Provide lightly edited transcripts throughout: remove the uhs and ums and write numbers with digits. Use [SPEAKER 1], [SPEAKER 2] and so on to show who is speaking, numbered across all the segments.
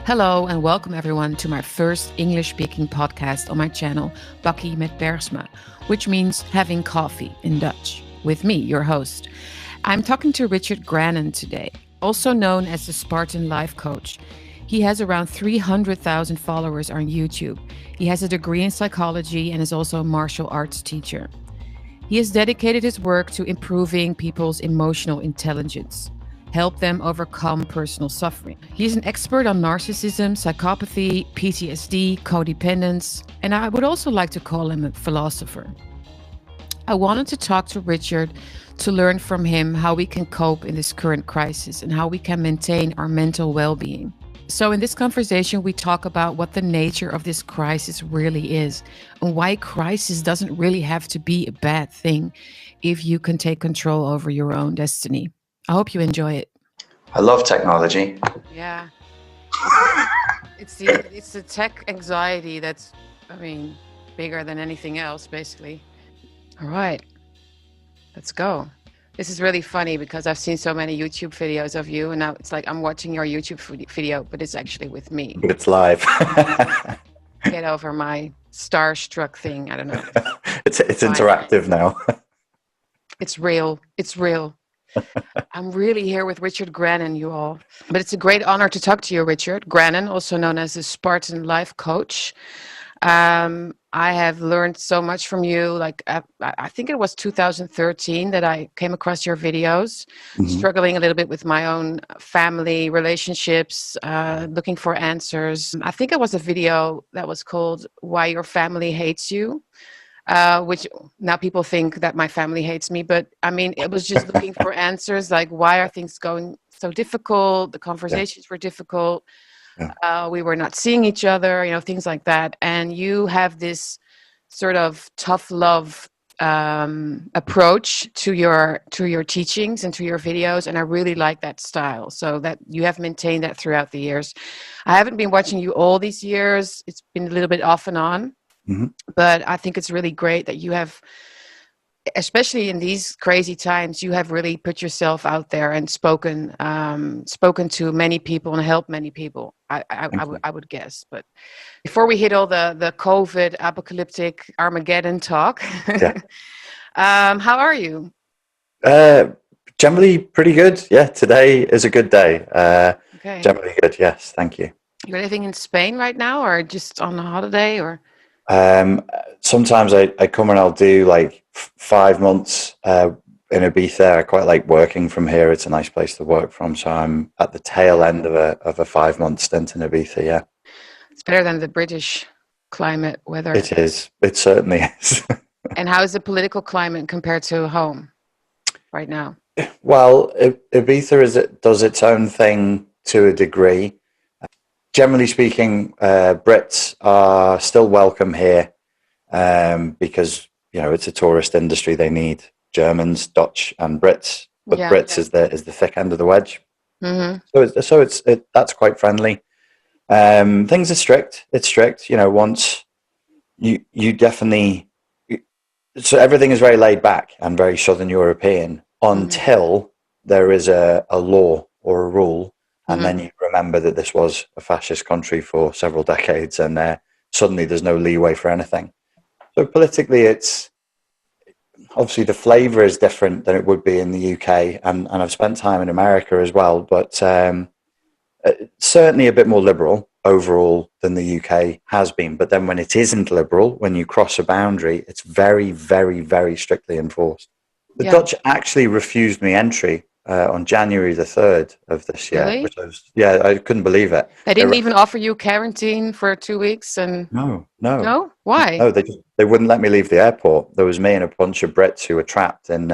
[SPEAKER 1] Hello and welcome everyone to my first English-speaking podcast on my channel, Bakkie met Bergsma, which means having coffee in Dutch, with me, your host. I'm talking to Richard Grannon today, also known as the Spartan Life Coach. He has around 300,000 followers on YouTube. He has a degree in psychology and is also a martial arts teacher. He has dedicated his work to improving people's emotional intelligence, help them overcome personal suffering. He's an expert on narcissism, psychopathy, PTSD, codependence, and I would also like to call him a philosopher. I wanted to talk to Richard to learn from him how we can cope in this current crisis and how we can maintain our mental well-being. So in this conversation, we talk about what the nature of this crisis really is and why crisis doesn't really have to be a bad thing if you can take control over your own destiny. I hope you enjoy it.
[SPEAKER 2] I love technology.
[SPEAKER 1] Yeah. It's the tech anxiety that's, bigger than anything else, basically. All right, let's go. This is really funny because I've seen so many YouTube videos of you, and now it's like I'm watching your YouTube video, but it's actually with me.
[SPEAKER 2] But it's live.
[SPEAKER 1] Get over my starstruck thing. I don't know.
[SPEAKER 2] It's interactive now.
[SPEAKER 1] It's real. It's real. I'm really here with Richard Grannon, you all. But it's a great honor to talk to you, Richard. Grannon, also known as the Spartan Life Coach. I have learned so much from you. Like, I think it was 2013 that I came across your videos, struggling a little bit with my own family relationships, looking for answers. I think it was a video that was called Why Your Family Hates You. Which now people think that my family hates me, but it was just looking for answers, like why are things going so difficult? The conversations were difficult. We were not seeing each other, things like that. And you have this sort of tough love approach to your teachings and to your videos, and I really like that style. So that you have maintained that throughout the years. I haven't been watching you all these years. It's been a little bit off and on. But I think it's really great that you have, especially in these crazy times, you have really put yourself out there and spoken to many people and helped many people. I would guess. But before we hit all the COVID apocalyptic Armageddon talk, how are you?
[SPEAKER 2] Generally pretty good. Yeah, today is a good day. Okay. Generally good. Yes, thank you.
[SPEAKER 1] You're living in Spain right now, or just on a holiday, or?
[SPEAKER 2] Sometimes I come and I'll do like 5 months in Ibiza. I quite like working from here. It's a nice place to work from. So I'm at the tail end of a 5-month stint in Ibiza. Yeah,
[SPEAKER 1] it's better than the British climate weather.
[SPEAKER 2] It is. It certainly is.
[SPEAKER 1] And how is the political climate compared to home right now?
[SPEAKER 2] Well, Ibiza does its own thing to a degree. Generally speaking, Brits are still welcome here because, it's a tourist industry. They need Germans, Dutch and Brits, but Brits is the thick end of the wedge. So that's quite friendly. Things are strict. It's strict. Once you definitely, so everything is very laid back and very Southern European until there is a law or a rule. And then you remember that this was a fascist country for several decades, and suddenly there's no leeway for anything. So politically, it's obviously the flavour is different than it would be in the UK, and I've spent time in America as well, but certainly a bit more liberal overall than the UK has been. But then when it isn't liberal, when you cross a boundary, it's very, very, very strictly enforced. The Dutch actually refused me entry on January the 3rd of this year.
[SPEAKER 1] Really?
[SPEAKER 2] Which I couldn't believe it.
[SPEAKER 1] They didn't even offer you quarantine for 2 weeks? And
[SPEAKER 2] No.
[SPEAKER 1] Why?
[SPEAKER 2] No, they wouldn't let me leave the airport. There was me and a bunch of Brits who were trapped in,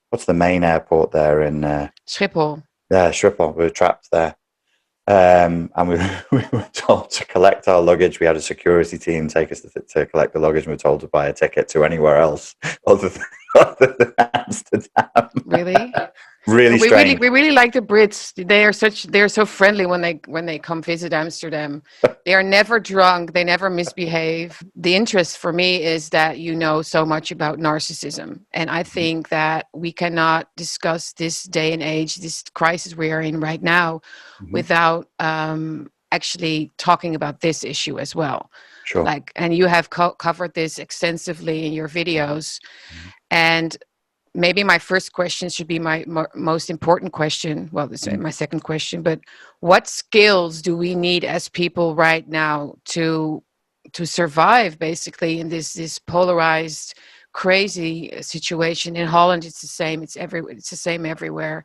[SPEAKER 2] what's the main airport there in?
[SPEAKER 1] Schiphol.
[SPEAKER 2] Yeah, Schiphol. We were trapped there. And we were told to collect our luggage. We had a security team take us to collect the luggage, and we were told to buy a ticket to anywhere else other than Amsterdam.
[SPEAKER 1] Really?
[SPEAKER 2] Really strange.
[SPEAKER 1] We really like the Brits. They're so friendly when they come visit Amsterdam. They are never drunk. They never misbehave. The interest for me is that you know so much about narcissism, and I think that we cannot discuss this day and age, this crisis we are in right now, without actually talking about this issue as well.
[SPEAKER 2] Sure.
[SPEAKER 1] Like, and you have covered this extensively in your videos. And maybe my first question should be my most important question. Well, this is my second question, but what skills do we need as people right now to survive basically in this polarized, crazy situation? In Holland, it's the same. It's the same everywhere.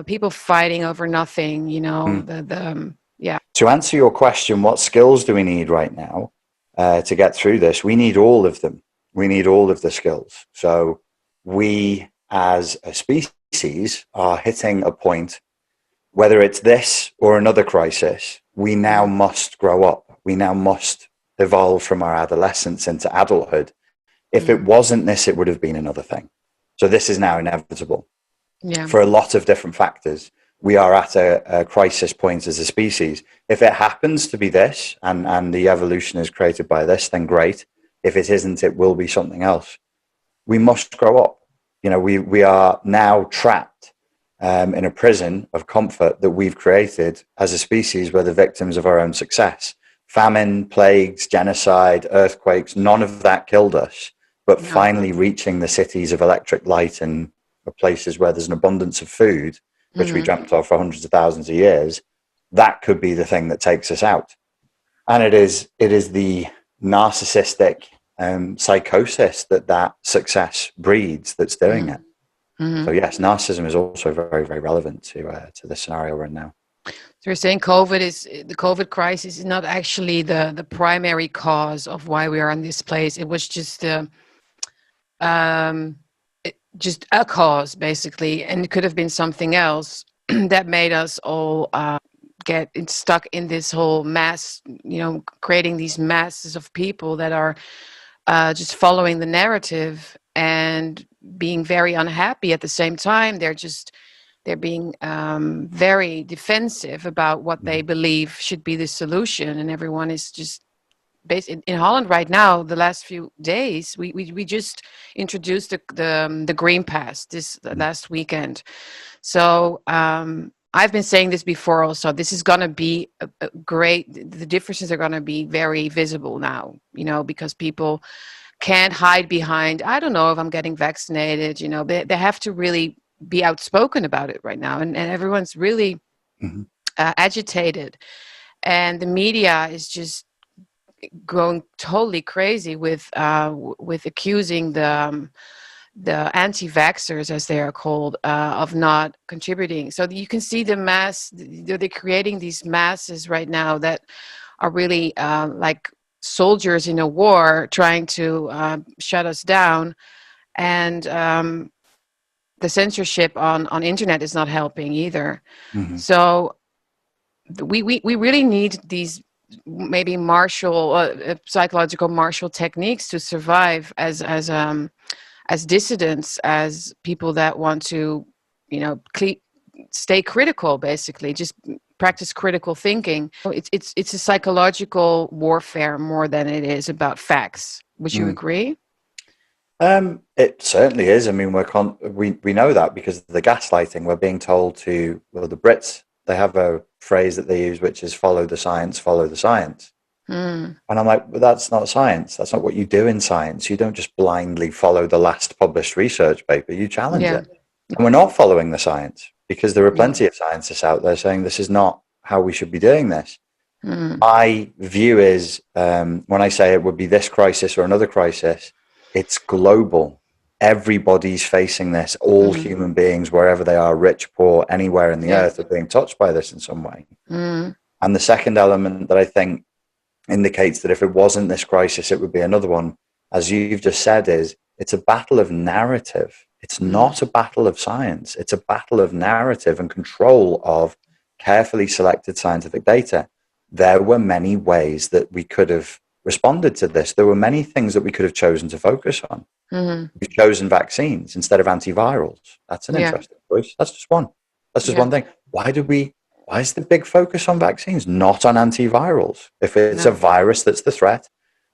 [SPEAKER 1] People fighting over nothing, you know, yeah.
[SPEAKER 2] To answer your question, what skills do we need right now to get through this? We need all of them. We need all of the skills. So we as a species are hitting a point, whether it's this or another crisis, we now must grow up. We now must evolve from our adolescence into adulthood. If it wasn't this, it would have been another thing. So this is now inevitable.
[SPEAKER 1] Yeah.
[SPEAKER 2] For a lot of different factors. We are at a crisis point as a species. If it happens to be this and the evolution is created by this, then great. If it isn't, it will be something else. We must grow up. You know, we are now trapped in a prison of comfort that we've created as a species. We're the victims of our own success. Famine, plagues, genocide, earthquakes, none of that killed us. But finally reaching the cities of electric light and places where there's an abundance of food, which we dreamt of for hundreds of thousands of years, that could be the thing that takes us out. And it is the narcissistic psychosis that success breeds that's doing it. So yes, narcissism is also very, very relevant to the scenario we're in now.
[SPEAKER 1] So you're saying the COVID crisis is not actually the primary cause of why we are in this place. It was just just a cause, basically, and it could have been something else that made us all get stuck in this whole mass, you know, creating these masses of people that are just following the narrative and being very unhappy at the same time. They're being very defensive about what they believe should be the solution, and everyone is just in Holland right now. The last few days, we just introduced the Green Pass this last weekend. So I've been saying this before also. This is going to be a great. The differences are going to be very visible now. You know, because people can't hide behind, I don't know if I'm getting vaccinated. You know, they have to really be outspoken about it right now, and everyone's really agitated, and the media is just going totally crazy with accusing the anti-vaxxers, as they are called, of not contributing. So you can see they're creating these masses right now that are really like soldiers in a war trying to shut us down, and the censorship on internet is not helping either. So we really need these maybe psychological martial techniques to survive as dissidents, as people that want to, you know, stay critical, basically, just practice critical thinking. It's a psychological warfare more than it is about facts. Would you agree?
[SPEAKER 2] It certainly is. I mean, we know that because of the gaslighting. We're being told to, well, the Brits, they have a phrase that they use, which is follow the science, follow the science. And I'm like, well, that's not science. That's not what you do in science. You don't just blindly follow the last published research paper. You challenge it. And we're not following the science because there are plenty of scientists out there saying this is not how we should be doing this. My view is, when I say it would be this crisis or another crisis, it's global. Everybody's facing this. All human beings, wherever they are, rich, poor, anywhere in the earth, are being touched by this in some way. And the second element that I think indicates that if it wasn't this crisis, it would be another one, as you've just said, is it's a battle of narrative. It's not a battle of science. It's a battle of narrative and control of carefully selected scientific data. There were many ways that we could have responded to this. There were many things that we could have chosen to focus on. We've chosen vaccines instead of antivirals. That's an interesting choice. That's just one. That's just one thing. Why is the big focus on vaccines, not on antivirals? If it's a virus that's the threat,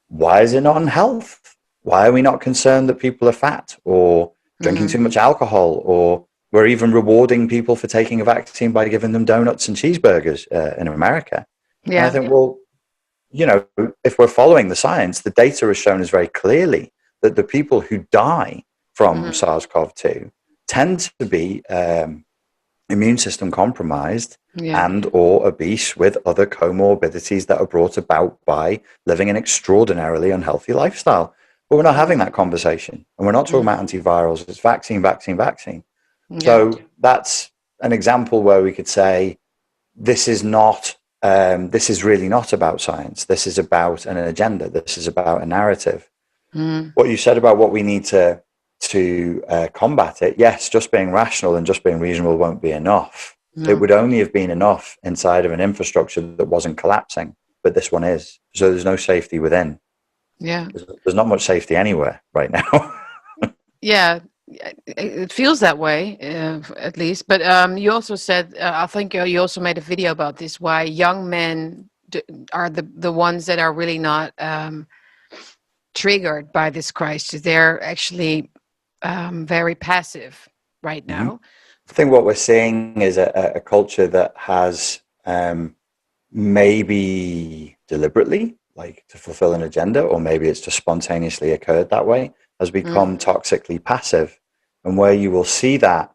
[SPEAKER 2] why is it not on health? Why are we not concerned that people are fat or drinking too much alcohol, or we're even rewarding people for taking a vaccine by giving them donuts and cheeseburgers in America? And I
[SPEAKER 1] Yeah.
[SPEAKER 2] think, well, if we're following the science, the data has shown us very clearly that the people who die from
[SPEAKER 1] Mm-hmm.
[SPEAKER 2] SARS-CoV-2 tend to be immune system compromised
[SPEAKER 1] Yeah.
[SPEAKER 2] and or obese with other comorbidities that are brought about by living an extraordinarily unhealthy lifestyle. But we're not having that conversation, and we're not talking about antivirals. It's vaccine, vaccine, vaccine.
[SPEAKER 1] Yeah.
[SPEAKER 2] So that's an example where we could say this is not this is really not about science. This is about an agenda. This is about a narrative.
[SPEAKER 1] Mm.
[SPEAKER 2] What you said about what we need to combat it, yes, just being rational and just being reasonable won't be enough. It
[SPEAKER 1] No.
[SPEAKER 2] would only have been enough inside of an infrastructure that wasn't collapsing, but this one is. So there's no safety within.
[SPEAKER 1] Yeah.
[SPEAKER 2] There's not much safety anywhere right now.
[SPEAKER 1] Yeah. It feels that way, at least. But you also said, I think you also made a video about this, why young men are the ones that are really not triggered by this crisis. They're actually very passive right
[SPEAKER 2] Mhm.
[SPEAKER 1] now.
[SPEAKER 2] I think what we're seeing is a culture that has maybe deliberately, like to fulfill an agenda, or maybe it's just spontaneously occurred that way, has become toxically passive. And where you will see that,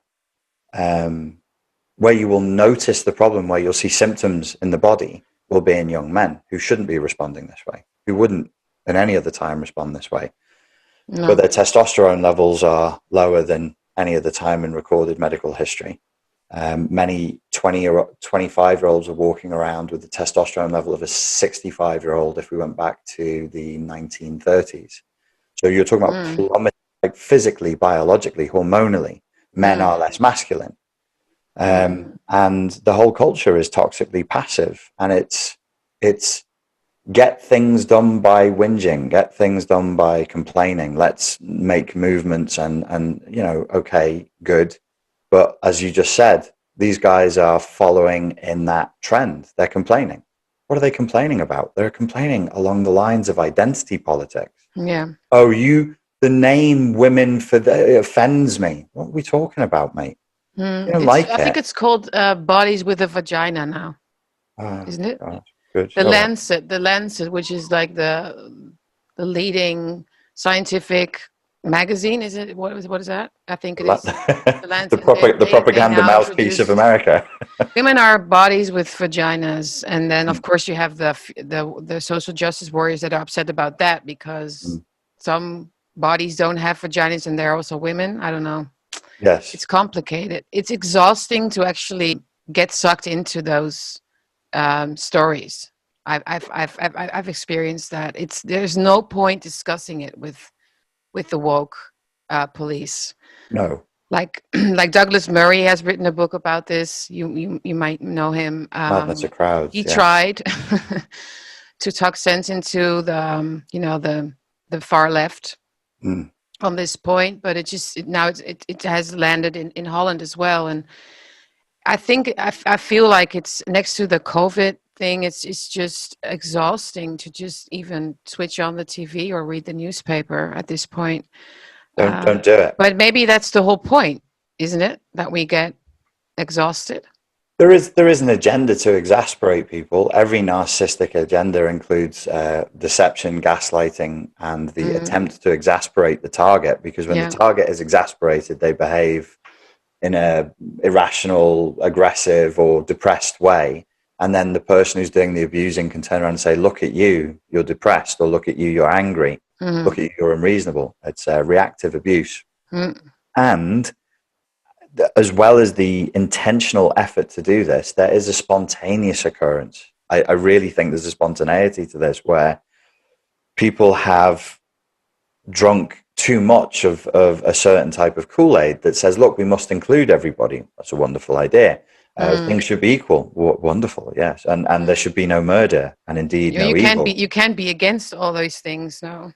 [SPEAKER 2] where you will notice the problem, where you'll see symptoms in the body, will be in young men who shouldn't be responding this way, who wouldn't at any other time respond this way. But
[SPEAKER 1] No.
[SPEAKER 2] their testosterone levels are lower than any other time in recorded medical history. Many 25-year-olds are walking around with the testosterone level of a 65-year-old if we went back to the 1930s. So you're talking about plummeting, like physically, biologically, hormonally. Men are less masculine. And the whole culture is toxically passive. And it's get things done by whinging, get things done by complaining. Let's make movements and okay, good. But as you just said, these guys are following in that trend. They're complaining. What are they complaining about? They're complaining along the lines of identity politics.
[SPEAKER 1] Yeah.
[SPEAKER 2] Oh, the name women for it offends me. What are we talking about, mate? You don't
[SPEAKER 1] I
[SPEAKER 2] like
[SPEAKER 1] think
[SPEAKER 2] it.
[SPEAKER 1] it's called Bodies with a Vagina now,
[SPEAKER 2] Oh,
[SPEAKER 1] isn't it?
[SPEAKER 2] God. Good.
[SPEAKER 1] The
[SPEAKER 2] Oh, well.
[SPEAKER 1] Lancet, which is like the leading scientific magazine, is it? What is that? I think it is. The Lancet.
[SPEAKER 2] The
[SPEAKER 1] They
[SPEAKER 2] propaganda
[SPEAKER 1] now
[SPEAKER 2] mouthpiece of
[SPEAKER 1] introduced
[SPEAKER 2] America.
[SPEAKER 1] women are bodies with vaginas, and then of course you have the social justice warriors that are upset about that because some bodies don't have vaginas and they're also women. I don't know.
[SPEAKER 2] Yes.
[SPEAKER 1] It's complicated. It's exhausting to actually get sucked into those stories. I've experienced that. There's no point discussing it with the woke police.
[SPEAKER 2] No.
[SPEAKER 1] Like like Douglas Murray has written a book about this. You might know him.
[SPEAKER 2] Madness of crowds.
[SPEAKER 1] He
[SPEAKER 2] Yes.
[SPEAKER 1] tried to talk sense into the far left
[SPEAKER 2] Mm.
[SPEAKER 1] on this point, but now it has landed in Holland as well. And I think I feel like it's next to the COVID thing. It's just exhausting to just even switch on the TV or read the newspaper at this point.
[SPEAKER 2] Don't do it.
[SPEAKER 1] But maybe that's the whole point, isn't it? That we get exhausted.
[SPEAKER 2] There is an agenda to exasperate people. Every narcissistic agenda includes deception, gaslighting, and the attempt to exasperate the target. Because when the target is exasperated, they behave in a irrational, aggressive, or depressed way. And then the person who's doing the abusing can turn around and say, "Look at you, you're depressed," or "Look at you, you're angry." Look at you, you're unreasonable. It's reactive abuse. And as well as the intentional effort to do this, there is a spontaneous occurrence. I really think there's a spontaneity to this where people have drunk too much of a certain type of Kool-Aid that says, look, we must include everybody. That's a wonderful idea. Things should be equal. Wonderful, yes. And there should be no murder and indeed no evil.
[SPEAKER 1] You can't be against all those things now.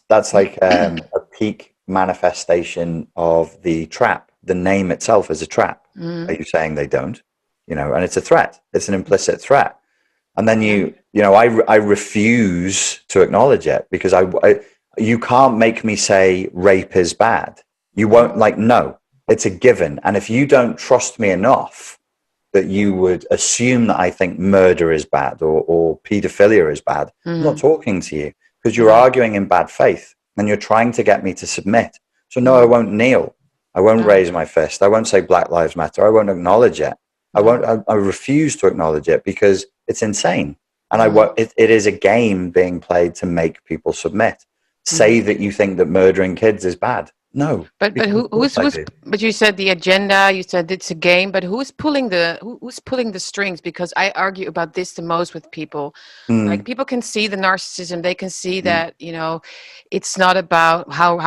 [SPEAKER 2] That's like a peak manifestation of the trap. The name itself is a trap. Are you saying they don't? And it's a threat. It's an implicit threat. And then I refuse to acknowledge it because you can't make me say rape is bad. You won't no, it's a given. And if you don't trust me enough, that you would assume that I think murder is bad or pedophilia is bad. I'm not talking to you because you're arguing in bad faith and you're trying to get me to submit. So no, I won't kneel. I won't raise my fist. I won't say Black Lives Matter. I won't acknowledge it. I refuse to acknowledge it because it's insane. And it is a game being played to make people submit. Say that you think that murdering kids is bad. No.
[SPEAKER 1] But who's but you said the agenda, you said it's a game, but who's pulling the strings? Because I argue about this the most with people. Like people can see the narcissism, they can see that, you know, it's not about how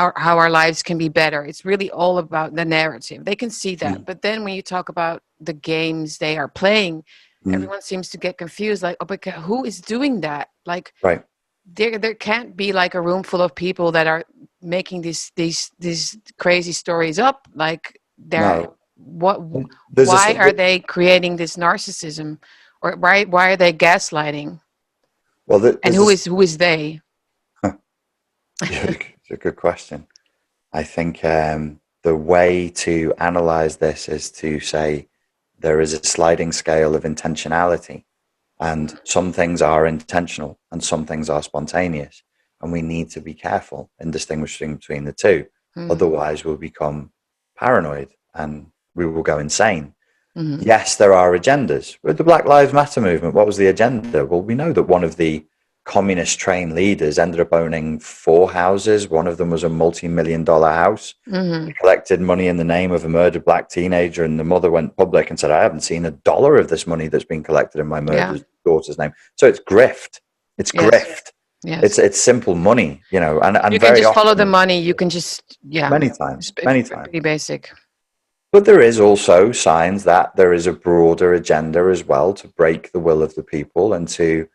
[SPEAKER 1] our lives can be better. It's really all about the narrative. They can see that. But then when you talk about the games they are playing, everyone seems to get confused, like, oh, but who is doing that? Like,
[SPEAKER 2] right.
[SPEAKER 1] There can't be like a room full of people that are making these crazy stories up. Like, why are they creating this narcissism, or why are they gaslighting?
[SPEAKER 2] Well,
[SPEAKER 1] and who is they?
[SPEAKER 2] It's a good question. I think the way to analyze this is to say there is a sliding scale of intentionality. And some things are intentional and some things are spontaneous. And we need to be careful in distinguishing between the two. Otherwise, we'll become paranoid and we will go insane. Yes, there are agendas. With the Black Lives Matter movement, what was the agenda? Well, we know that one of the communist trained leaders ended up owning 4 houses. One of them was a multi-million-dollar house. He collected money in the name of a murdered black teenager, and the mother went public and said, I haven't seen $1 of this money that's been collected in my murdered daughter's name. So it's grift. It's grift. Yes. It's simple money, you know, and
[SPEAKER 1] you can just follow the money. You can just,
[SPEAKER 2] many times.
[SPEAKER 1] Pretty basic.
[SPEAKER 2] But there is also signs that there is a broader agenda as well to break the will of the people and to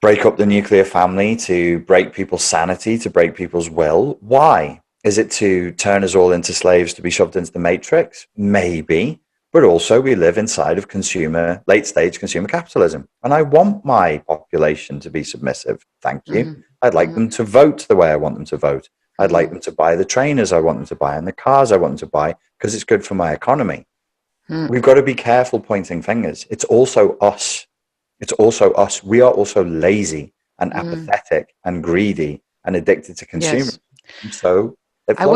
[SPEAKER 2] break up the nuclear family, to break people's sanity, to break people's will. Why? Is it to turn us all into slaves to be shoved into the matrix? Maybe. But also we live inside of late stage consumer capitalism. And I want my population to be submissive. Thank you. I'd like them to vote the way I want them to vote. I'd like them to buy the trainers I want them to buy and the cars I want them to buy because it's good for my economy. We've got to be careful pointing fingers. It's also us. It's also us. We are also lazy and apathetic and greedy and addicted to consumers. Yes. So
[SPEAKER 1] I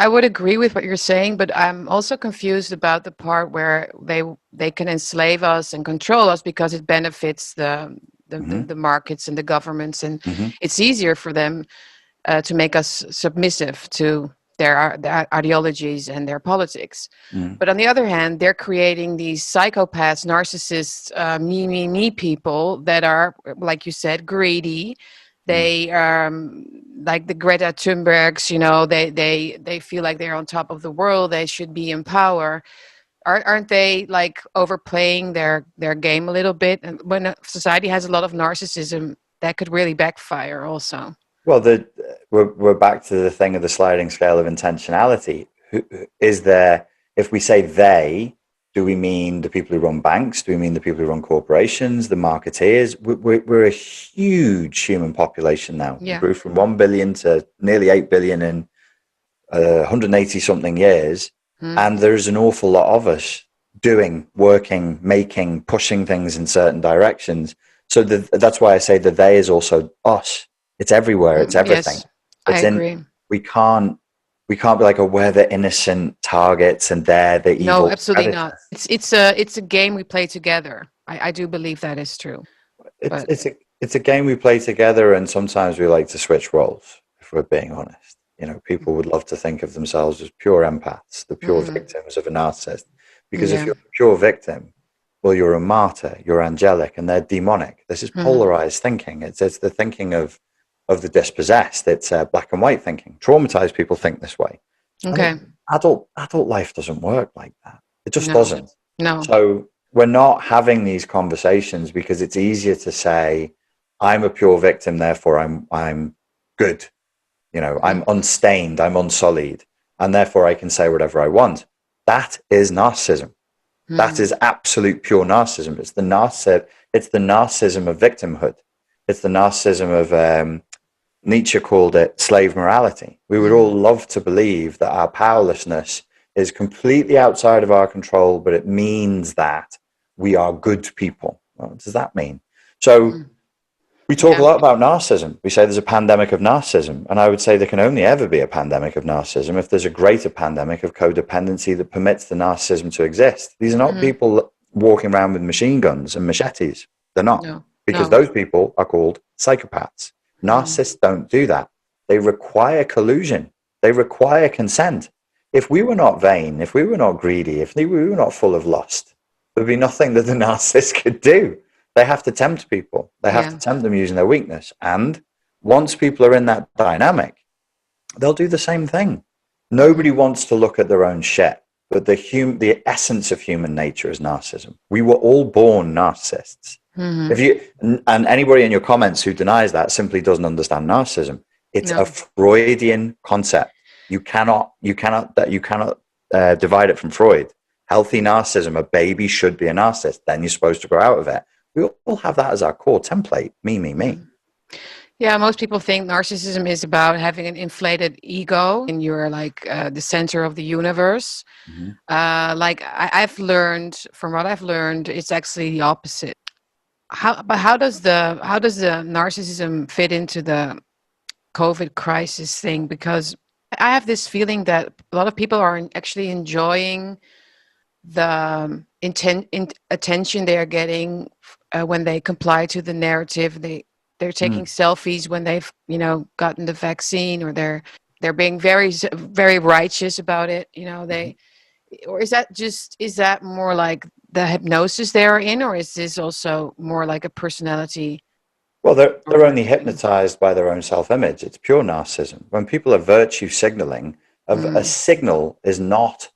[SPEAKER 1] would agree with what you're saying, but I'm also confused about the part where they can enslave us and control us because it benefits the markets and the governments, and it's easier for them to make us submissive to their ideologies and their politics. But on the other hand, they're creating these psychopaths, narcissists, me people that are, like you said, greedy. They are like the Greta Thunbergs, you know, they feel like they're on top of the world. They should be in power. Aren't they like overplaying their game a little bit? And when society has a lot of narcissism, that could really backfire also.
[SPEAKER 2] Well, we're back to the thing of the sliding scale of intentionality. Is there, if we say they, do we mean the people who run banks? Do we mean the people who run corporations, the marketeers? We're a huge human population now. We grew from 1 billion to nearly 8 billion in 180 something years. And there's an awful lot of us doing, working, making, pushing things in certain directions. So that's why I say the they is also us. It's everywhere. It's everything.
[SPEAKER 1] Yes, I agree.
[SPEAKER 2] We can't be like, oh, we're the innocent targets and they're the evil.
[SPEAKER 1] No, absolutely not. It's a game we play together. I do believe that is true.
[SPEAKER 2] It's a game we play together, and sometimes we like to switch roles, if we're being honest. You know, people would love to think of themselves as pure empaths, the pure victims of a narcissist. Because if you're a pure victim, well, you're a martyr, you're angelic, and they're demonic. This is polarized thinking. It's the thinking of the dispossessed. It's black and white thinking. Traumatized people think this way.
[SPEAKER 1] Okay.
[SPEAKER 2] Adult life doesn't work like that. It just doesn't.
[SPEAKER 1] No.
[SPEAKER 2] So we're not having these conversations because it's easier to say, I'm a pure victim, therefore I'm good. You know, I'm unstained, I'm unsullied, and therefore I can say whatever I want. That is narcissism. That is absolute pure narcissism. It's the narcissism of victimhood. It's the narcissism of Nietzsche called it slave morality. We would all love to believe that our powerlessness is completely outside of our control, but it means that we are good people. What does that mean? So
[SPEAKER 1] Mm.
[SPEAKER 2] we talk a
[SPEAKER 1] Yeah.
[SPEAKER 2] lot about narcissism. We say there's a pandemic of narcissism. And I would say there can only ever be a pandemic of narcissism if there's a greater pandemic of codependency that permits the narcissism to exist. These are not
[SPEAKER 1] Mm.
[SPEAKER 2] people walking around with machine guns and machetes. They're not.
[SPEAKER 1] No.
[SPEAKER 2] Because
[SPEAKER 1] No.
[SPEAKER 2] those people are called psychopaths.
[SPEAKER 1] Mm.
[SPEAKER 2] Narcissists don't do that. They require collusion. They require consent. If we were not vain, if we were not greedy, if we were not full of lust, there'd be nothing that the narcissist could do. They have to tempt people. They have to
[SPEAKER 1] Yeah.
[SPEAKER 2] tempt them using their weakness. And once people are in that dynamic, they'll do the same thing. Nobody wants to look at their own shit, but the essence of human nature is narcissism. We were all born narcissists.
[SPEAKER 1] Mm-hmm.
[SPEAKER 2] If you and anybody in your comments who denies that simply doesn't understand narcissism. It's a
[SPEAKER 1] No.
[SPEAKER 2] Freudian concept. You cannot divide it from Freud. Healthy narcissism, a baby should be a narcissist. Then you're supposed to grow out of it. We all have that as our core template. Me.
[SPEAKER 1] Yeah, most people think narcissism is about having an inflated ego and you're like the center of the universe.
[SPEAKER 2] Mm-hmm.
[SPEAKER 1] I've learned from what I've learned, it's actually the opposite. How does the narcissism fit into the COVID crisis thing? Because I have this feeling that a lot of people are actually enjoying the attention they are getting when they comply to the narrative. They're taking selfies when they've gotten the vaccine, or they're being very righteous about it. Or is that more like the hypnosis they're in, or is this also more like a personality?
[SPEAKER 2] Well, they're only hypnotized by their own self-image. It's pure narcissism. When people are virtue signaling, a signal is not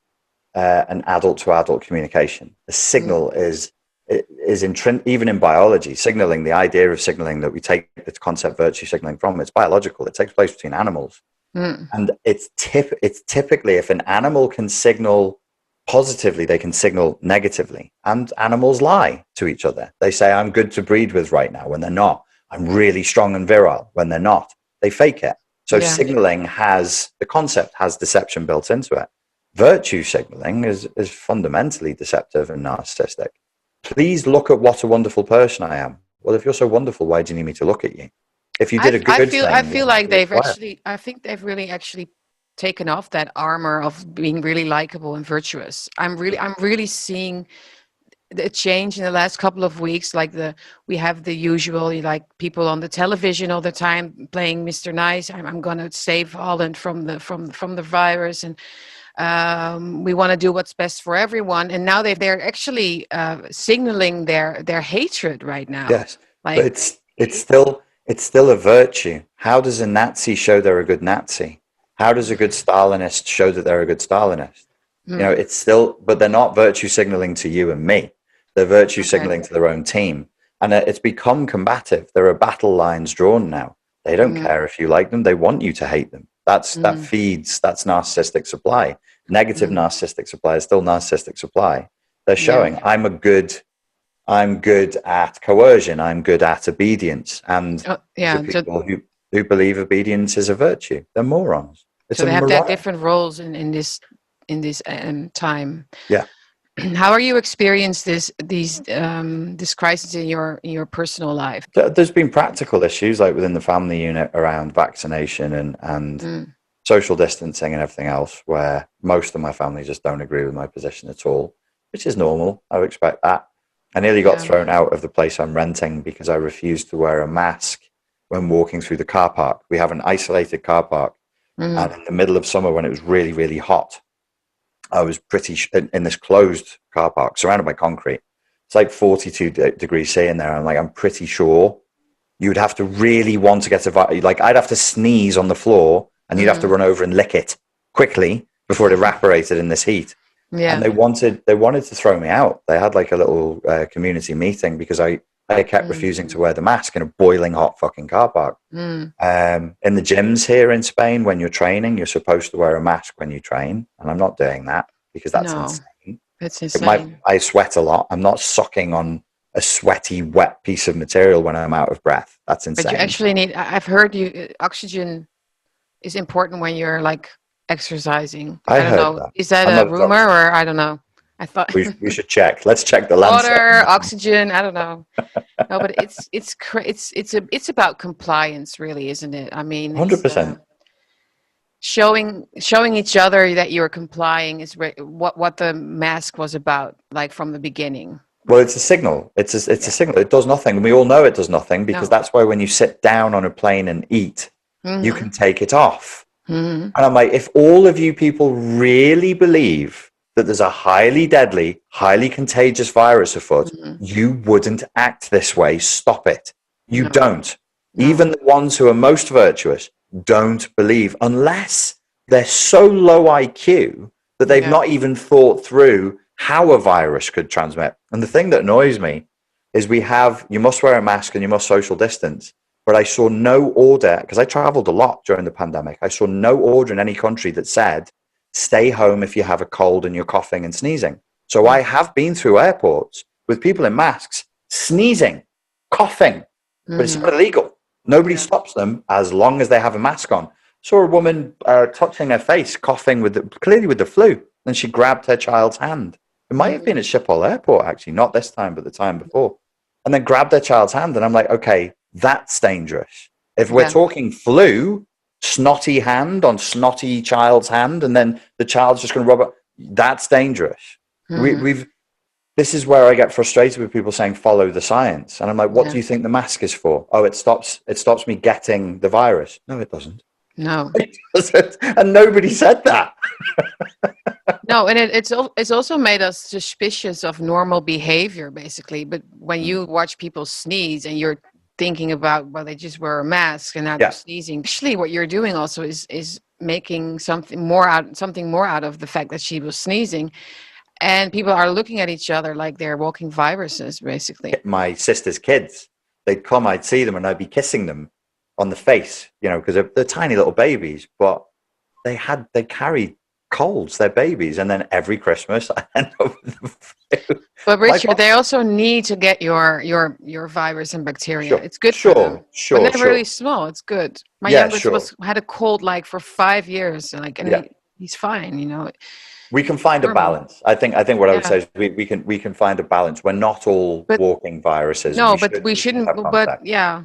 [SPEAKER 2] an adult-to-adult communication. A signal is even in biology, signaling, the idea of signaling that we take the concept virtue signaling from, it's biological. It takes place between animals. And it's typically, if an animal can signal positively, they can signal negatively. And animals lie to each other. They say, I'm good to breed with right now, when they're not. I'm really strong and virile, when they're not. They fake it. So signaling the concept has deception built into it. Virtue signaling is fundamentally deceptive and narcissistic. Please look at what a wonderful person I am. Well, if you're so wonderful, why do you need me to look at you? If you did a good thing,
[SPEAKER 1] I feel like
[SPEAKER 2] quiet.
[SPEAKER 1] I think they've really actually taken off that armor of being really likable and virtuous. I'm really seeing the change in the last couple of weeks. Like we have the usual, like, people on the television all the time playing Mr. Nice. I'm gonna save Holland from the virus, and we want to do what's best for everyone. And now they're actually signaling their hatred right now.
[SPEAKER 2] Yes, but
[SPEAKER 1] Like,
[SPEAKER 2] it's still a virtue. How does a Nazi show they're a good Nazi? How does a good Stalinist show that they're a good Stalinist? It's still, but they're not virtue signaling to you and me. They're virtue signaling to their own team, and it's become combative. There are battle lines drawn now. They don't care if you like them. They want you to hate them. That's narcissistic supply. Negative narcissistic supply is still narcissistic supply. They're showing I'm good at coercion. I'm good at obedience. And these are people who believe obedience is a virtue. They're morons.
[SPEAKER 1] So they have that different roles in this time.
[SPEAKER 2] Yeah.
[SPEAKER 1] How are you experience this crisis in your personal life?
[SPEAKER 2] There's been practical issues, like within the family unit, around vaccination and social distancing and everything else, where most of my family just don't agree with my position at all, which is normal. I would expect that. I nearly got thrown out of the place I'm renting because I refused to wear a mask when walking through the car park. We have an isolated car park. And in the middle of summer, when it was really, really hot, I was in this closed car park surrounded by concrete. It's like 42 degrees C in there. I'm pretty sure you'd have to really want to get I'd have to sneeze on the floor and you'd have to run over and lick it quickly before it evaporated in this heat. Yeah. And they wanted to throw me out. They had like a little community meeting because I kept refusing to wear the mask in a boiling hot fucking car park. In the gyms here in Spain, when you're training, you're supposed to wear a mask when you train. And I'm not doing that because that's insane.
[SPEAKER 1] That's insane.
[SPEAKER 2] I sweat a lot. I'm not sucking on a sweaty, wet piece of material when I'm out of breath. That's insane.
[SPEAKER 1] But you actually need, I've heard oxygen is important when you're like exercising. I don't know. That. Is that a rumor or I don't know? I thought
[SPEAKER 2] We should check. Let's check the Lancet.
[SPEAKER 1] water, oxygen. I don't know. No, but it's about compliance, really, isn't it? I mean, it's
[SPEAKER 2] 100%.
[SPEAKER 1] showing each other that you're complying is what the mask was about, like from the beginning.
[SPEAKER 2] Well, it's a signal. It's a
[SPEAKER 1] Yeah.
[SPEAKER 2] signal. It does nothing. And we all know it does nothing because
[SPEAKER 1] No.
[SPEAKER 2] that's why when you sit down on a plane and eat, you
[SPEAKER 1] Mm-hmm.
[SPEAKER 2] can take it off.
[SPEAKER 1] Mm-hmm.
[SPEAKER 2] And I'm like, if all of you people really believe that there's a highly deadly, highly contagious virus afoot,
[SPEAKER 1] Mm-hmm.
[SPEAKER 2] you wouldn't act this way. Stop it. You
[SPEAKER 1] No.
[SPEAKER 2] don't.
[SPEAKER 1] No.
[SPEAKER 2] Even the ones who are most virtuous don't believe unless they're so low IQ that they've
[SPEAKER 1] Yeah.
[SPEAKER 2] not even thought through how a virus could transmit. And the thing that annoys me is you must wear a mask and you must social distance. But I saw no order, because I traveled a lot during the pandemic. I saw no order in any country that said, stay home if you have a cold and you're coughing and sneezing. So I have been through airports with people in masks, sneezing, coughing, but it's not illegal. Nobody
[SPEAKER 1] Yeah.
[SPEAKER 2] stops them as long as they have a mask on. Saw a woman touching her face, coughing clearly with the flu, and she grabbed her child's hand. It might have been at Schiphol Airport, actually, not this time, but the time before. And then grabbed her child's hand, and I'm like, okay, that's dangerous. If we're
[SPEAKER 1] Yeah.
[SPEAKER 2] talking flu, snotty hand on snotty child's hand, and then the child's just going to rub it, that's dangerous.
[SPEAKER 1] Mm-hmm.
[SPEAKER 2] This is where I get frustrated with people saying follow the science, and I'm like, what
[SPEAKER 1] Yeah.
[SPEAKER 2] do you think the mask is for? Oh, it stops me getting the virus. No, it doesn't.
[SPEAKER 1] No.
[SPEAKER 2] It doesn't. And nobody said that.
[SPEAKER 1] No, and it's also made us suspicious of normal behavior, basically. But when you watch people sneeze and you're thinking about, well, they just wear a mask and now they're
[SPEAKER 2] Yeah.
[SPEAKER 1] sneezing. Actually, what you're doing also is making something more out of the fact that she was sneezing, and people are looking at each other like they're walking viruses, basically.
[SPEAKER 2] My sister's kids, they'd come, I'd see them, and I'd be kissing them on the face, because they're tiny little babies, but they carried colds, they're babies, and then every Christmas I end up with the flu.
[SPEAKER 1] But Richard, they also need to get your virus and bacteria.
[SPEAKER 2] Sure,
[SPEAKER 1] It's good for them.
[SPEAKER 2] sure,
[SPEAKER 1] When they're
[SPEAKER 2] sure.
[SPEAKER 1] really small, it's good. My
[SPEAKER 2] Yeah,
[SPEAKER 1] youngest
[SPEAKER 2] sure.
[SPEAKER 1] had a cold like for 5 years, and
[SPEAKER 2] Yeah.
[SPEAKER 1] he's fine.
[SPEAKER 2] We can find a
[SPEAKER 1] Normal.
[SPEAKER 2] balance. I think what I would
[SPEAKER 1] Yeah.
[SPEAKER 2] say is we can find a balance. We're not all
[SPEAKER 1] But-
[SPEAKER 2] walking viruses.
[SPEAKER 1] No,
[SPEAKER 2] We
[SPEAKER 1] but
[SPEAKER 2] should-
[SPEAKER 1] we
[SPEAKER 2] should
[SPEAKER 1] shouldn't.
[SPEAKER 2] have
[SPEAKER 1] But
[SPEAKER 2] contact.
[SPEAKER 1] yeah,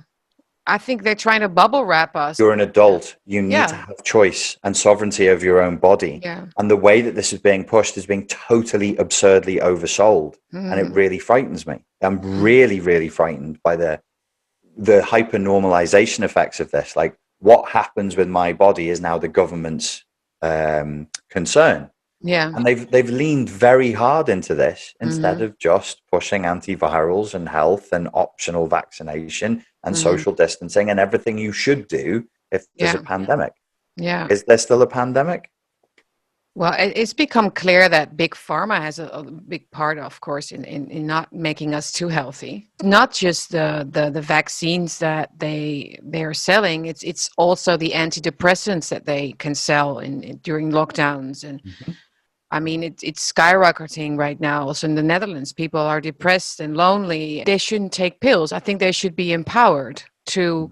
[SPEAKER 1] I think they're trying to bubble wrap us.
[SPEAKER 2] You're an adult. You need
[SPEAKER 1] Yeah.
[SPEAKER 2] to have choice and sovereignty of your own body.
[SPEAKER 1] Yeah.
[SPEAKER 2] And the way that this is being pushed is being totally absurdly oversold. And it
[SPEAKER 1] Mhm.
[SPEAKER 2] really frightens me. I'm really, really frightened by the hyper normalization effects of this. Like, what happens with my body is now the government's concern.
[SPEAKER 1] Yeah.
[SPEAKER 2] And they've leaned very hard into this instead
[SPEAKER 1] Mhm.
[SPEAKER 2] of just pushing antivirals and health and optional vaccination and
[SPEAKER 1] Mhm.
[SPEAKER 2] social distancing and everything you should do if there's a
[SPEAKER 1] Yeah.
[SPEAKER 2] pandemic.
[SPEAKER 1] Yeah.
[SPEAKER 2] Is there still a pandemic?
[SPEAKER 1] Well, it's become clear that big pharma has a big part, of course, in not making us too healthy. Not just the vaccines that they're selling. It's also the antidepressants that they can sell during lockdowns. And I mean, it's skyrocketing right now. Also in the Netherlands, people are depressed and lonely. They shouldn't take pills. I think they should be empowered to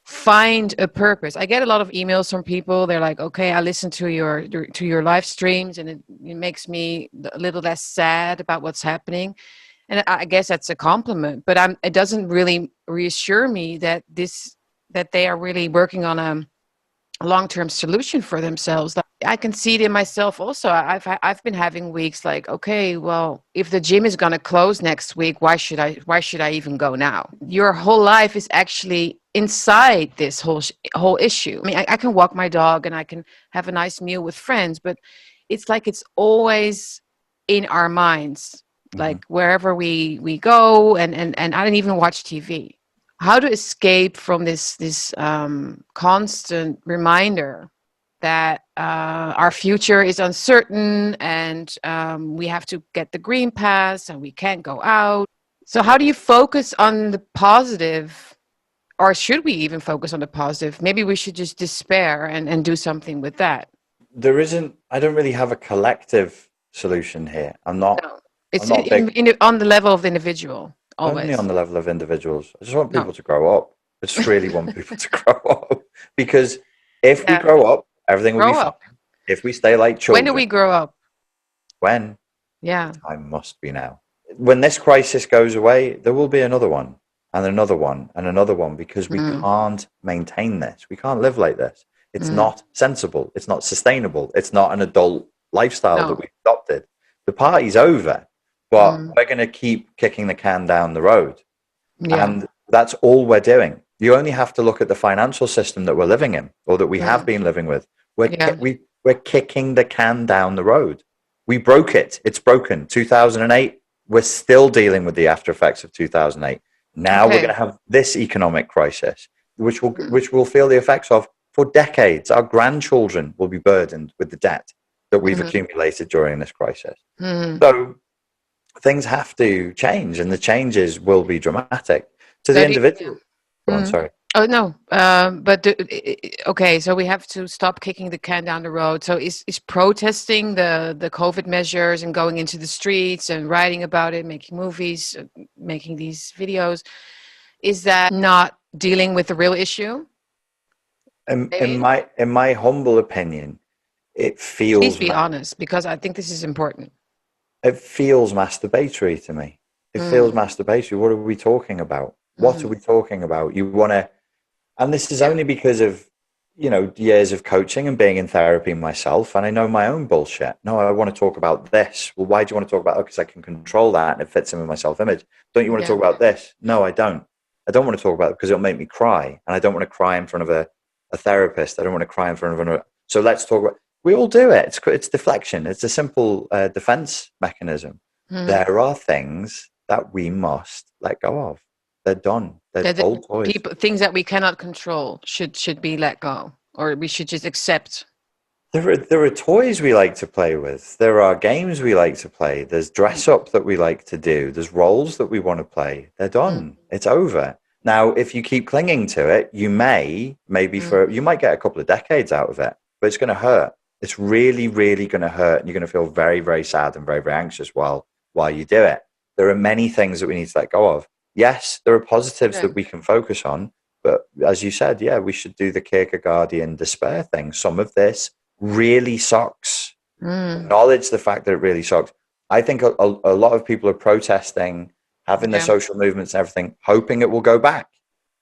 [SPEAKER 1] find a purpose. I get a lot of emails from people. They're like, okay, I listen to your live streams and it makes me a little less sad about what's happening. And I guess that's a compliment, but it doesn't really reassure me that they are really working on a long-term solution for themselves. Like, I can see it in myself also. I've been having weeks like, okay, well, if the gym is going to close next week, why should I even go now? Your whole life is actually inside this whole issue. I mean, I can walk my dog and I can have a nice meal with friends, but it's like it's always in our minds, like wherever we go, and I don't even watch TV. How to escape from this constant reminder that our future is uncertain and we have to get the green pass and we can't go out. So how do you focus on the positive, or should we even focus on the positive? Maybe we should just despair and do something with that.
[SPEAKER 2] I don't really have a collective solution here.
[SPEAKER 1] No, it's
[SPEAKER 2] I'm not big.
[SPEAKER 1] on the level of the individual. Always.
[SPEAKER 2] Only on the level of individuals. I just want people to grow up. I just really want people to grow up. Because if we grow up, everything will be fine. If we stay like children.
[SPEAKER 1] When do we grow up?
[SPEAKER 2] When?
[SPEAKER 1] Yeah.
[SPEAKER 2] The time must be now. When this crisis goes away, there will be another one and another one and another one, because we
[SPEAKER 1] Mm,
[SPEAKER 2] can't maintain this. We can't live like this. It's
[SPEAKER 1] mm.
[SPEAKER 2] not sensible. It's not sustainable. It's not an adult lifestyle that
[SPEAKER 1] No.
[SPEAKER 2] we've adopted. The party's over, but
[SPEAKER 1] Mm,
[SPEAKER 2] we're going to keep kicking the can down the road.
[SPEAKER 1] yeah.
[SPEAKER 2] And that's all we're doing. You only have to look at the financial system that we're living in, or that we have
[SPEAKER 1] Mm,
[SPEAKER 2] been living with.
[SPEAKER 1] yeah.
[SPEAKER 2] We're kicking the can down the road. We broke it. It's broken. 2008. We're still dealing with the after effects of 2008. Now we're going
[SPEAKER 1] Okay.
[SPEAKER 2] to have this economic crisis,
[SPEAKER 1] Mm,
[SPEAKER 2] which we'll feel the effects of for decades. Our grandchildren will be burdened with the debt that we've
[SPEAKER 1] mhm,
[SPEAKER 2] accumulated during this crisis.
[SPEAKER 1] mhm.
[SPEAKER 2] So things have to change, and the changes will be dramatic to the
[SPEAKER 1] But yeah.
[SPEAKER 2] individual. Go on,
[SPEAKER 1] Mm.
[SPEAKER 2] sorry.
[SPEAKER 1] Oh no, but okay. So we have to stop kicking the can down the road. So is protesting the COVID measures and going into the streets and writing about it, making movies, making these videos, is that not dealing with the real issue? Maybe.
[SPEAKER 2] In my humble opinion, it
[SPEAKER 1] Please
[SPEAKER 2] feels
[SPEAKER 1] be honest, because I think this is important.
[SPEAKER 2] it feels masturbatory to me. It feels
[SPEAKER 1] Mm,
[SPEAKER 2] masturbatory. What are we talking about? What are
[SPEAKER 1] mm,
[SPEAKER 2] we talking about? You want to, and this is
[SPEAKER 1] yeah,
[SPEAKER 2] only because of, years of coaching and being in therapy myself, and I know my own bullshit. No, I want to talk about this. Well, why do you want to talk about it? Because I can control that and it fits in with my self-image. Don't you want to
[SPEAKER 1] yeah,
[SPEAKER 2] talk about this? No, I don't. I don't want to talk about it because it'll make me cry, and I don't want to cry in front of a therapist. I don't want to cry in front of another. So let's talk about. We all do it. It's deflection. It's a simple defense mechanism.
[SPEAKER 1] mm.
[SPEAKER 2] There are things that we must let go of. They're done. They're
[SPEAKER 1] That
[SPEAKER 2] old toys.
[SPEAKER 1] people things that we cannot control should be let go, or we should just accept.
[SPEAKER 2] There are toys we like to play with. There are games we like to play. There's
[SPEAKER 1] Mm,
[SPEAKER 2] dress up that we like to do. There's roles that we want to play. They're
[SPEAKER 1] mm,
[SPEAKER 2] done. It's over. Now, if you keep clinging to it,
[SPEAKER 1] mm.
[SPEAKER 2] you might get a couple of decades out of it, but it's going to hurt. It's really, really going to hurt. And you're going to feel very, very sad and very, very anxious while you do it. There are many things that we need to let go of. Yes, there are positives
[SPEAKER 1] Yeah.
[SPEAKER 2] that we can focus on, but as you said, yeah, we should do the Kierkegaardian despair thing. Some of this really sucks.
[SPEAKER 1] Mm,
[SPEAKER 2] Acknowledge the fact that it really sucks. I think a lot of people are protesting, having their
[SPEAKER 1] yeah.
[SPEAKER 2] social movements and everything, hoping it will go back.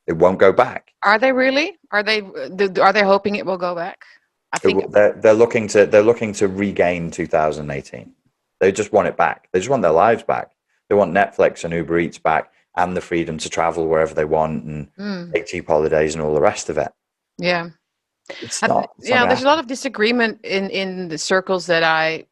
[SPEAKER 2] It won't go back.
[SPEAKER 1] Are they really? Are they hoping it will go back? I think.
[SPEAKER 2] They're looking to regain 2018. They just want it back. They just want their lives back. They want Netflix and Uber Eats back, and the freedom to travel wherever they want and
[SPEAKER 1] Mm,
[SPEAKER 2] take cheap holidays and all the rest of it.
[SPEAKER 1] yeah.
[SPEAKER 2] It's not. It's not
[SPEAKER 1] Yeah,
[SPEAKER 2] going to
[SPEAKER 1] there's a lot
[SPEAKER 2] happen.
[SPEAKER 1] of disagreement in the circles that I,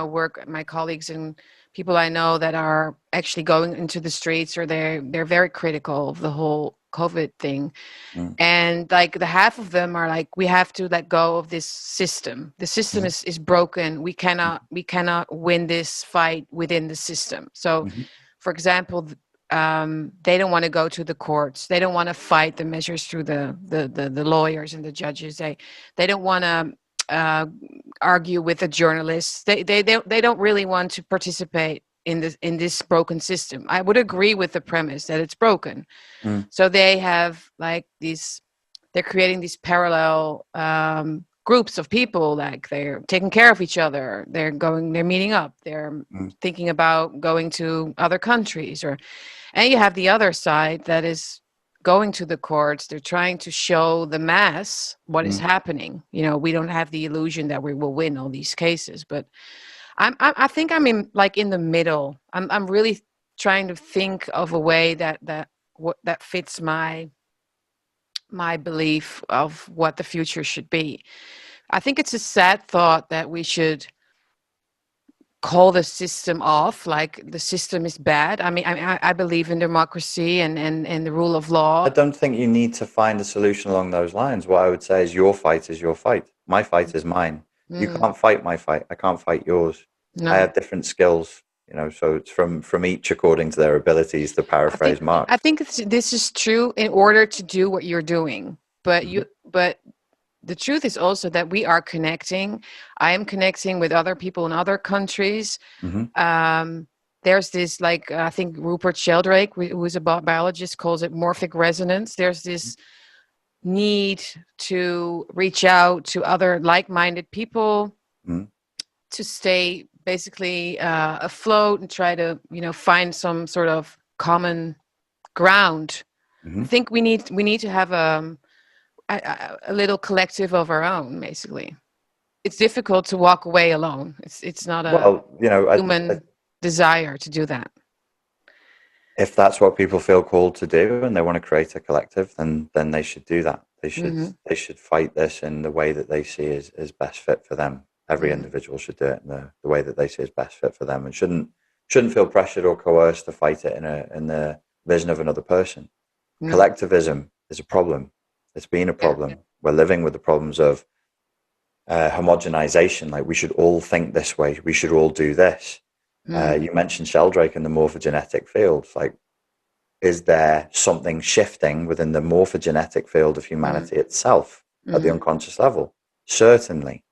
[SPEAKER 1] work, my colleagues and people I know that are actually going into the streets, or they're very critical of the whole COVID thing.
[SPEAKER 2] Mm,
[SPEAKER 1] And like the half of them are like, we have to let go of this system. The system
[SPEAKER 2] mhm,
[SPEAKER 1] is broken. We cannot win this fight within the system. So,
[SPEAKER 2] mhm,
[SPEAKER 1] for example, they don't want to go to the courts. They don't want to fight the measures through the lawyers and the judges. They don't want to argue with the journalists. They don't really want to participate in this broken system. I would agree with the premise that it's broken.
[SPEAKER 2] mm,
[SPEAKER 1] So they have like these. They're creating these parallel groups of people. Like they're taking care of each other. They're meeting up. They're
[SPEAKER 2] mm,
[SPEAKER 1] thinking about going to other countries, and you have the other side that is going to the courts. They're trying to show the mass what is
[SPEAKER 2] mm.
[SPEAKER 1] happening. We don't have the illusion that we will win all these cases, but I think I'm in the middle. I'm really trying to think of a way that fits my belief of what the future should be. I think it's a sad thought that we should call the system off, like the system is bad. I mean, I believe in democracy and the rule of
[SPEAKER 2] I
[SPEAKER 1] law.
[SPEAKER 2] don't think you need to find a solution along those lines. What I would say is your fight is your fight. My fight is mine. You
[SPEAKER 1] Mm,
[SPEAKER 2] can't fight my fight. I can't fight yours. I
[SPEAKER 1] no,
[SPEAKER 2] have different skills, so it's from each according to their abilities, to
[SPEAKER 1] I think
[SPEAKER 2] paraphrase
[SPEAKER 1] I
[SPEAKER 2] Marx.
[SPEAKER 1] think this is true in order to do what you're doing. But
[SPEAKER 2] Hmm.
[SPEAKER 1] the truth is also that we are connecting. I am connecting with other people in other countries.
[SPEAKER 2] Hmm.
[SPEAKER 1] Um, there's this, like, I think Rupert Sheldrake, who's a biologist, calls it morphic resonance. There's this need to reach out to other like-minded people
[SPEAKER 2] Hmm.
[SPEAKER 1] to stay basically afloat and try to, find some sort of common ground. I think we need to have a little collective of our own. Basically, it's difficult to walk away alone. It's not a
[SPEAKER 2] Well,
[SPEAKER 1] human desire to do that.
[SPEAKER 2] if that's what people feel called to do and they want to create a collective, then they should do that. They should fight this in the way that they see is best fit for them. Every individual should do it in the way that they see is best fit for them, and shouldn't feel pressured or coerced to fight it in the vision of another person. Collectivism is a problem. It's been a problem. We're living with the problems of homogenization. Like, we should all think this way. We should all do this. You mentioned Sheldrake in the morphogenetic field. Like, is there something shifting within the morphogenetic field of humanity itself at the unconscious level? Certainly.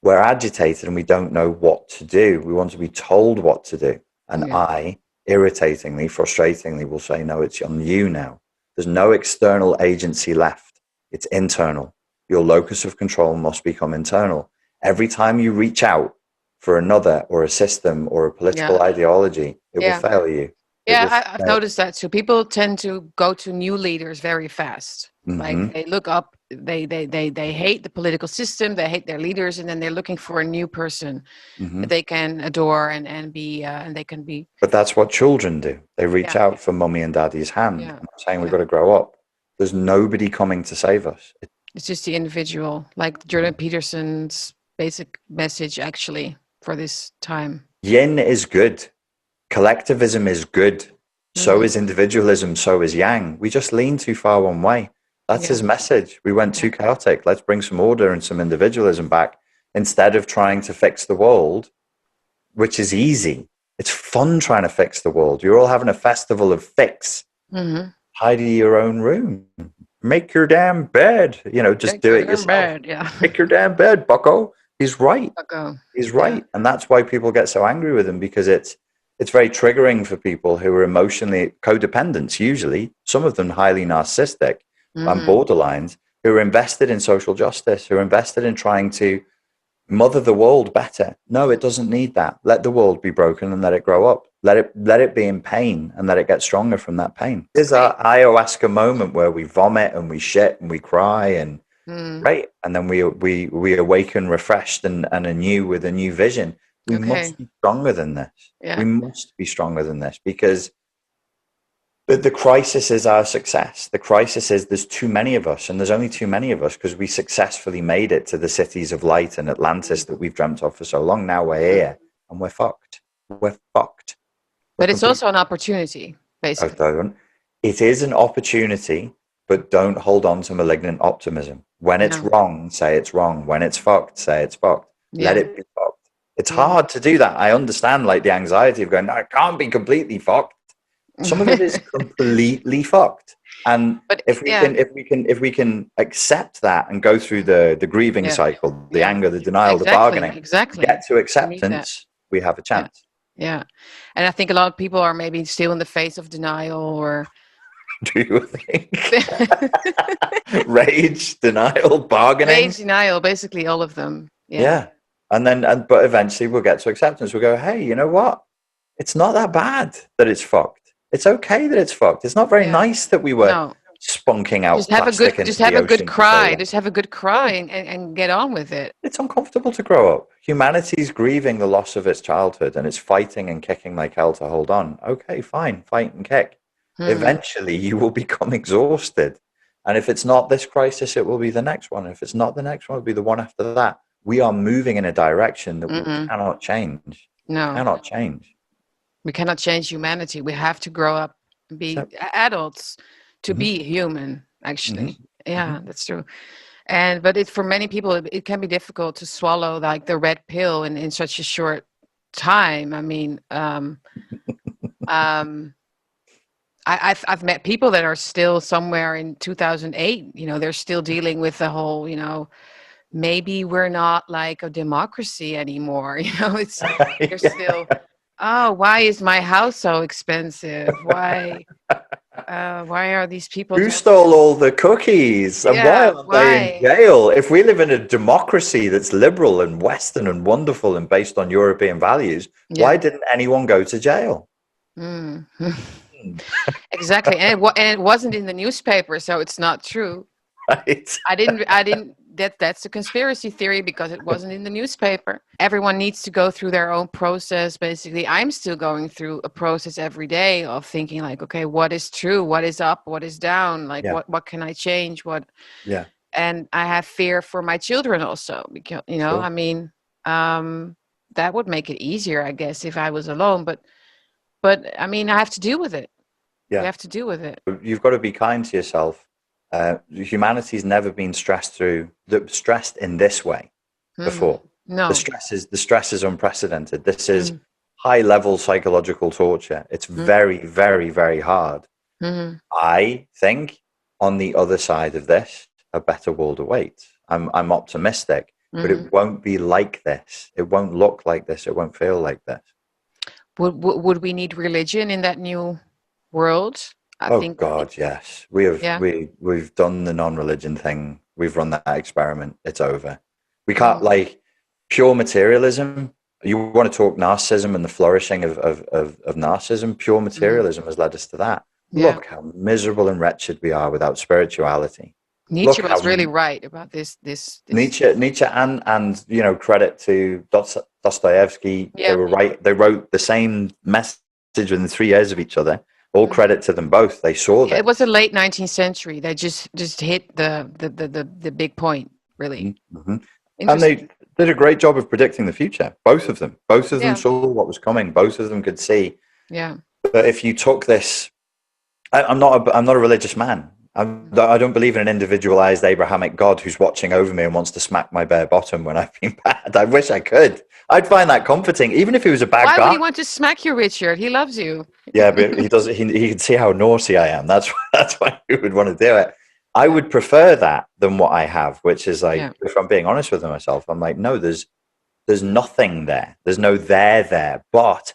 [SPEAKER 2] We're agitated and we don't know what to do. We want to be told what to do. And I, irritatingly, frustratingly, will say, no, it's on you now. There's no external agency left. It's internal. Your locus of control must become internal. Every time you reach out for another or a system or a political ideology, it will fail you.
[SPEAKER 1] I've noticed that too. People tend to go to new leaders very fast. Like, they look up, they hate the political system, they hate their leaders, and then they're looking for a new person that they can adore and be and they can be.
[SPEAKER 2] But that's what children do. They reach out for mummy and daddy's hand. I'm saying we've got to grow up. There's nobody coming to save us.
[SPEAKER 1] It's just the individual, like Jordan Peterson's basic message actually for this time.
[SPEAKER 2] Yin is good. Collectivism is good. So is individualism. So is yang. We just lean too far one way. That's his message. We went too chaotic. Let's bring some order and some individualism back instead of trying to fix the world, which is easy. It's fun trying to fix the world. You're all having a festival of fix. Tidy your own room. Make your damn bed. Just
[SPEAKER 1] Make
[SPEAKER 2] do
[SPEAKER 1] your
[SPEAKER 2] it yourself.
[SPEAKER 1] bed,
[SPEAKER 2] Make your damn bed, bucko. He's right.
[SPEAKER 1] Bucko.
[SPEAKER 2] He's right. And that's why people get so angry with him, because it's very triggering for people who are emotionally codependents, usually, some of them highly narcissistic and borderlines, who are invested in social justice, who are invested in trying to mother the world better. No, it doesn't need that. Let the world be broken and let it grow up. Let it be in pain and let it get stronger from that pain. This is our ayahuasca moment where we vomit and we shit and we cry and right, and then we awaken refreshed and anew with a new vision. We must be stronger than this. We must be stronger than this, because the crisis is our success. The crisis is there's too many of us, and there's only too many of us because we successfully made it to the cities of light and Atlantis that we've dreamt of for so long. Now we're here and we're fucked. We're fucked.
[SPEAKER 1] But it's also an opportunity, basically.
[SPEAKER 2] It is an opportunity, but don't hold on to malignant optimism. When it's wrong, say it's wrong. When it's fucked, say it's fucked. Let it be fucked. It's hard to do that. I understand, like, the anxiety of going, no, it can't be completely fucked. Some of it is completely fucked. And if we can accept that and go through the grieving cycle, the anger, the denial, the bargaining, get to acceptance, we have a chance.
[SPEAKER 1] Yeah. And I think a lot of people are maybe still in the face of denial or...
[SPEAKER 2] Do you think? Rage, denial, bargaining?
[SPEAKER 1] Rage, denial, basically all of them.
[SPEAKER 2] Yeah. But eventually we'll get to acceptance. We'll go, hey, you know what? It's not that bad that it's fucked. It's okay that it's fucked. It's not very nice that we were spunking out plastic into the ocean.
[SPEAKER 1] Just have a good cry. Just have a good cry and get on with it.
[SPEAKER 2] It's uncomfortable to grow up. Humanity's grieving the loss of its childhood and it's fighting and kicking like hell to hold on. Okay, fine. Fight and kick. Eventually you will become exhausted. And if it's not this crisis, it will be the next one. If it's not the next one, it'll be the one after that. We are moving in a direction that we cannot change.
[SPEAKER 1] No.
[SPEAKER 2] Cannot change.
[SPEAKER 1] We cannot change humanity. We have to grow up and be adults to be human, actually. Yeah, that's true. But for many people, it can be difficult to swallow, like, the red pill in such a short time. I mean, I've met people that are still somewhere in 2008. They're still dealing with the whole, maybe we're not like a democracy anymore. It's you're still, oh, why is my house so expensive? Why Why are these people
[SPEAKER 2] Who
[SPEAKER 1] just?
[SPEAKER 2] stole all the cookies and why
[SPEAKER 1] Yeah,
[SPEAKER 2] aren't they in
[SPEAKER 1] why?
[SPEAKER 2] jail? If we live in a democracy that's liberal and Western and wonderful and based on European values, why
[SPEAKER 1] Yeah.
[SPEAKER 2] didn't anyone go to jail?
[SPEAKER 1] Mm.
[SPEAKER 2] Hmm.
[SPEAKER 1] Exactly, and it wasn't in the newspaper, so it's not true.
[SPEAKER 2] Right?
[SPEAKER 1] I didn't. That's a conspiracy theory because it wasn't in the newspaper. Everyone needs to go through their own process. Basically, I'm still going through a process every day of thinking like, okay, what is true? What is up? What is down? Like,
[SPEAKER 2] Yeah.
[SPEAKER 1] what can I change? What?
[SPEAKER 2] Yeah.
[SPEAKER 1] And I have fear for my children also because I
[SPEAKER 2] Sure.
[SPEAKER 1] mean, um, that would make it easier, I guess, if I was alone. But I mean, I have to deal with it. We
[SPEAKER 2] Yeah.
[SPEAKER 1] have to deal with it.
[SPEAKER 2] You've got to be kind to yourself. Humanity's never been stressed in this way
[SPEAKER 1] Mm.
[SPEAKER 2] before.
[SPEAKER 1] No.
[SPEAKER 2] The stress is unprecedented. This is
[SPEAKER 1] Mm.
[SPEAKER 2] high level psychological torture. It's
[SPEAKER 1] Mm.
[SPEAKER 2] very, very, very hard.
[SPEAKER 1] Mm.
[SPEAKER 2] I think on the other side of this, a better world awaits. I'm optimistic, but
[SPEAKER 1] Mm.
[SPEAKER 2] it won't be like this. It won't look like this. It won't feel like this.
[SPEAKER 1] Would we need religion in that new world? I
[SPEAKER 2] Oh
[SPEAKER 1] think,
[SPEAKER 2] God, yes.
[SPEAKER 1] yeah.
[SPEAKER 2] We've done the non-religion thing. We've run that experiment. It's over. We can't
[SPEAKER 1] Mm.
[SPEAKER 2] like pure materialism. You want to talk narcissism and the flourishing of narcissism? Pure
[SPEAKER 1] Mm.
[SPEAKER 2] materialism has led us to that.
[SPEAKER 1] Yeah.
[SPEAKER 2] Look how miserable and wretched we are without spirituality.
[SPEAKER 1] Nietzsche
[SPEAKER 2] Look
[SPEAKER 1] was
[SPEAKER 2] how
[SPEAKER 1] really right about this.
[SPEAKER 2] Nietzsche and credit to Dostoevsky. They
[SPEAKER 1] Yeah.
[SPEAKER 2] were right. They wrote the same message within 3 years of each other. All
[SPEAKER 1] Mm.
[SPEAKER 2] credit to them both. They saw
[SPEAKER 1] Yeah, it was
[SPEAKER 2] this.
[SPEAKER 1] the late 19th century. They just hit the big point, really.
[SPEAKER 2] Mm-hmm. And they
[SPEAKER 1] Interesting.
[SPEAKER 2] did a great job of predicting the future. Both of them. Both of them
[SPEAKER 1] Yeah.
[SPEAKER 2] saw what was coming. Both of them could see.
[SPEAKER 1] Yeah.
[SPEAKER 2] But if you took this, I'm not a religious man. I don't believe in an individualized Abrahamic God who's watching over me and wants to smack my bare bottom when I've been bad. I wish I could. I'd find that comforting, even if he was a bad
[SPEAKER 1] Why would
[SPEAKER 2] guy.
[SPEAKER 1] he want to smack you, Richard? He loves you.
[SPEAKER 2] Yeah, but he does. He can see how naughty I am. That's why he would want to do it. I
[SPEAKER 1] Yeah.
[SPEAKER 2] would prefer that than what I have, which is
[SPEAKER 1] Yeah.
[SPEAKER 2] like, if I'm being honest with myself, I'm like, no, there's nothing there. There's no there, but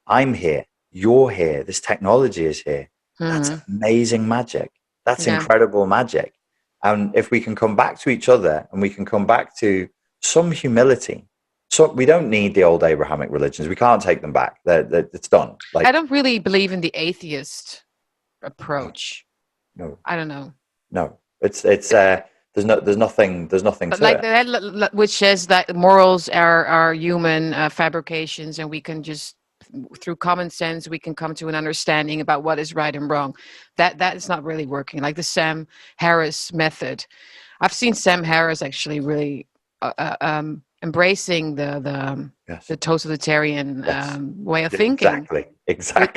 [SPEAKER 2] I'm here. You're here. This technology is here. That's
[SPEAKER 1] Hmm.
[SPEAKER 2] amazing magic. That's
[SPEAKER 1] Yeah.
[SPEAKER 2] incredible magic. And if we can come back to each other and we can come back to some humility, so we don't need the old Abrahamic religions. We can't take them back. It's done. Like,
[SPEAKER 1] I don't really believe in the atheist
[SPEAKER 2] no,
[SPEAKER 1] approach.
[SPEAKER 2] no,
[SPEAKER 1] I don't know.
[SPEAKER 2] no. There's nothing
[SPEAKER 1] But
[SPEAKER 2] to
[SPEAKER 1] like
[SPEAKER 2] it.
[SPEAKER 1] that, which says that morals are human fabrications, and we can just through common sense we can come to an understanding about what is right and wrong. That is not really working. Like the Sam Harris method. I've seen Sam Harris actually really embracing
[SPEAKER 2] Yes,
[SPEAKER 1] the totalitarian
[SPEAKER 2] yes,
[SPEAKER 1] way of thinking,
[SPEAKER 2] exactly,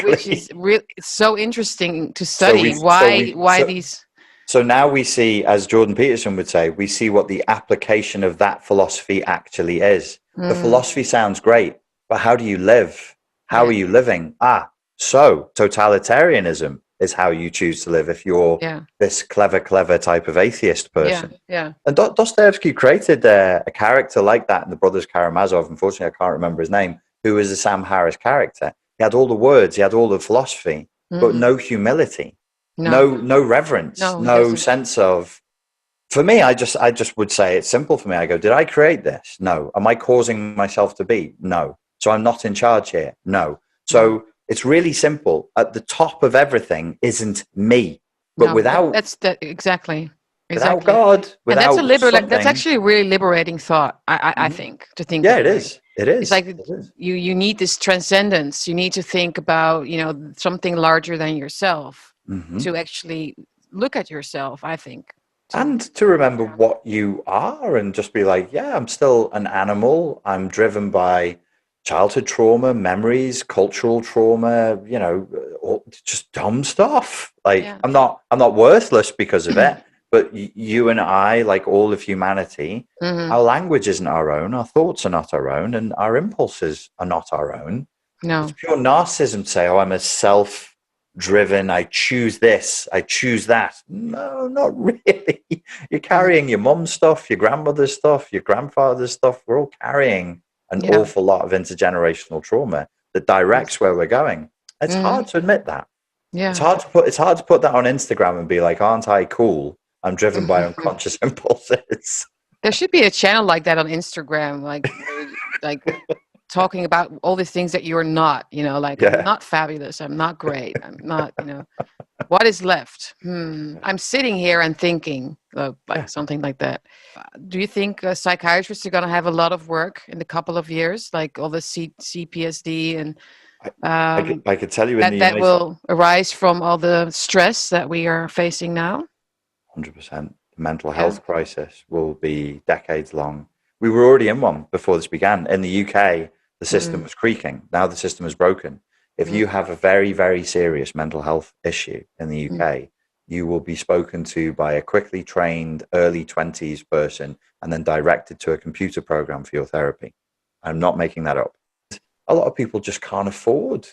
[SPEAKER 1] which is
[SPEAKER 2] exactly.
[SPEAKER 1] really it's so interesting to
[SPEAKER 2] So we,
[SPEAKER 1] study.
[SPEAKER 2] so we,
[SPEAKER 1] Why these?
[SPEAKER 2] so now we see, as Jordan Peterson would say, we see what the application of that philosophy actually is. The
[SPEAKER 1] Mm,
[SPEAKER 2] philosophy sounds great, but how do you live? How
[SPEAKER 1] yeah,
[SPEAKER 2] are you living? So totalitarianism is how you choose to live if you're
[SPEAKER 1] yeah,
[SPEAKER 2] this clever type of atheist
[SPEAKER 1] yeah,
[SPEAKER 2] person.
[SPEAKER 1] yeah.
[SPEAKER 2] And Dostoevsky created a character like that in the Brothers Karamazov. Unfortunately, I can't remember his name, who was a Sam Harris character. He had all the words, he had all the philosophy, but
[SPEAKER 1] Mm,
[SPEAKER 2] no humility,
[SPEAKER 1] no,
[SPEAKER 2] no reverence,
[SPEAKER 1] no, he
[SPEAKER 2] no
[SPEAKER 1] doesn't.
[SPEAKER 2] sense of. For me, I just would say it's simple for me. I go, did I create this? No. Am I causing myself to be? No. So I'm not in charge here? No.
[SPEAKER 1] No,
[SPEAKER 2] So it's really simple. At the top of everything isn't me, but
[SPEAKER 1] no. That's that exactly,
[SPEAKER 2] without
[SPEAKER 1] exactly.
[SPEAKER 2] God,
[SPEAKER 1] And that's a
[SPEAKER 2] without
[SPEAKER 1] that's
[SPEAKER 2] something.
[SPEAKER 1] actually a really liberating thought. I
[SPEAKER 2] Mhm.
[SPEAKER 1] think to think
[SPEAKER 2] Yeah,
[SPEAKER 1] that
[SPEAKER 2] it
[SPEAKER 1] way.
[SPEAKER 2] is. It
[SPEAKER 1] It's
[SPEAKER 2] is.
[SPEAKER 1] like
[SPEAKER 2] It is.
[SPEAKER 1] you need this transcendence. You need to think about something larger than yourself
[SPEAKER 2] Hmm.
[SPEAKER 1] to actually look at yourself. I think to
[SPEAKER 2] And to remember what you are and just be like, yeah, I'm still an animal. I'm driven by childhood trauma, memories, cultural trauma, just dumb stuff. Like
[SPEAKER 1] yeah.
[SPEAKER 2] I'm not worthless because of it, but you and I, like all of humanity,
[SPEAKER 1] Hmm.
[SPEAKER 2] our language isn't our own, our thoughts are not our own, and our impulses are not our own. It's
[SPEAKER 1] No,
[SPEAKER 2] pure narcissism to say, oh, I'm a self driven, I choose this, I choose that. No, not really. You're
[SPEAKER 1] mm,
[SPEAKER 2] carrying your mum's stuff, your grandmother's stuff, your grandfather's stuff. We're all carrying an
[SPEAKER 1] yeah,
[SPEAKER 2] awful lot of intergenerational trauma that
[SPEAKER 1] yes,
[SPEAKER 2] directs where we're going. It's
[SPEAKER 1] hmm,
[SPEAKER 2] hard to admit that. It's
[SPEAKER 1] Yeah.
[SPEAKER 2] hard to put that on Instagram and be like, aren't I cool? I'm driven by unconscious impulses.
[SPEAKER 1] There should be a channel like that on Instagram, like talking about all the things that you're not, like I'm
[SPEAKER 2] Yeah.
[SPEAKER 1] not fabulous, I'm not great, I'm not, what is left? I'm sitting here and thinking, like
[SPEAKER 2] Yeah.
[SPEAKER 1] something like that. Do you think psychiatrists are going to have a lot of work in a couple of years, like all the CPSD and
[SPEAKER 2] I could tell you in the
[SPEAKER 1] that
[SPEAKER 2] United
[SPEAKER 1] will arise from all the stress that we are facing now?
[SPEAKER 2] 100%. The mental
[SPEAKER 1] Yeah.
[SPEAKER 2] health crisis will be decades long. We were already in one before this began. In the UK, the system
[SPEAKER 1] Mm,
[SPEAKER 2] was creaking. Now the system is broken. If
[SPEAKER 1] mm,
[SPEAKER 2] you have a very, very serious mental health issue in the
[SPEAKER 1] mm.
[SPEAKER 2] UK, you will be spoken to by a quickly trained early 20s person and then directed to a computer program for your therapy. I'm not making that up. A lot of people just can't afford